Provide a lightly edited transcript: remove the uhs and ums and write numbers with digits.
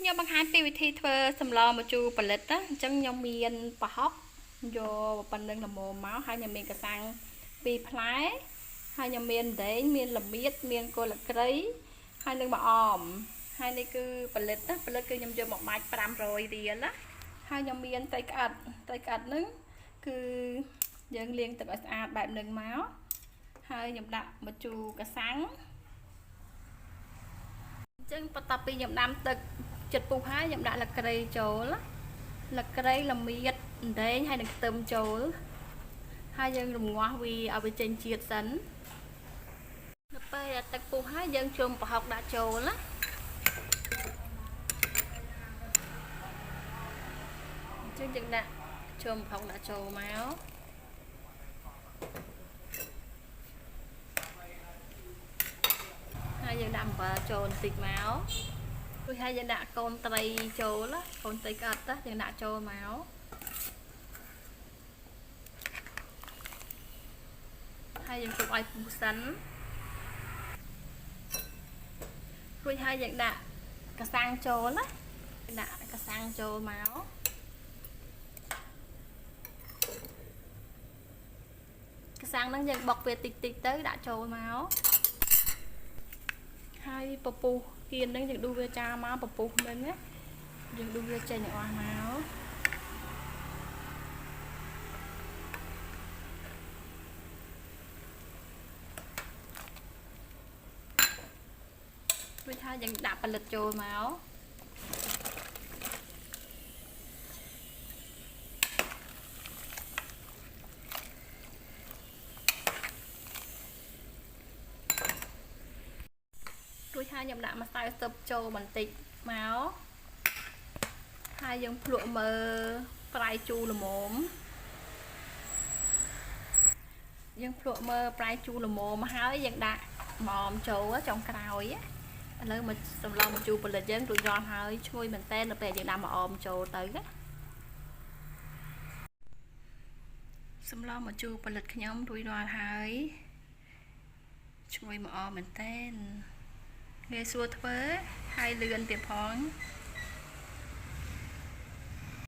ខ្ញុំបង្ហាញពីវិធីធ្វើសម្លម្ជូរផលិតណាអញ្ចឹងខ្ញុំមានប្រហុកយកប៉ុណ្្នឹងល្មមមកហើយខ្ញុំមានកសាំង2ផ្លែហើយខ្ញុំមានដែងមានល្មៀតមានគល់ស្លឹកគ្រៃហើយនឹងម្អមហើយនេះគឺផលិតណាផលិតគឺខ្ញុំយកមកបាច់500រៀលណាហើយខ្ញុំមានត្រីក្អិតហ្នឹងគឺយើងលាងទឹកឲ្យស្អាតបែបហ្នឹងមកហើយខ្ញុំដាក់ម្ជូរកសាំងអញ្ចឹងបន្ទាប់ពីខ្ញុំដាំទឹកចិត្តពុះហើយខ្ញុំដាក់លក្ខីចូលលក្ខីល្មៀតដែងហើយនឹងខ្ទឹមចូលហើយយើងរំងាស់វាឲ្យវាចេញជាតិសិនដល់ពេលទឹកពុះហើយយើងជុំប្រហុកដាក់ចូលណាអញ្ចឹងយើងដាក់ជុំប្រហុកដាក់ចូលមកហើយយើងដាក់អំបិលចូលបន្តិចមករួចហើយយើងដាក់កូនត្រីចូលកូនត្រីក្អិតយើងដាក់ចូលមកហើយយើងទុកឲ្យពុះសិនរួចហើយយើងដាក់កសាំងចូលណាដាក់កសាំងចូលមកកសាំងហ្នឹងយើងបុកវាតិចទៅដាក់ចូលមកហើយពពុះគៀនហ្នឹងយើងដួសវាចាមកពពុះហ្នឹងណាយើងដួសវាចេញអស់មករួចហើយយើងដាក់ផលិតចូលមករួចហើយខ្ញុំដាក់ម្សៅស៊ុបចូលបន្តិចមកហើយយើងភ្លក់មើលប្រៃជូរល្មមយើងភ្លក់មើលប្រៃជូរល្មមហើយយើងដាក់ម្អមចូលចុងក្រោយឥឡូវមកសម្លម្ជូរផលិតយើងរួចរាល់ហើយឈ្ងុយមែនតើដល់ពេលយើងដាក់ម្អមចូលទៅណាសម្លម្ជូរផលិតខ្ញុំរួចរាល់ហើយឈ្ងុយម្អមមែនតើងាយស្រួលធ្វើហើយលឿនទៀតផង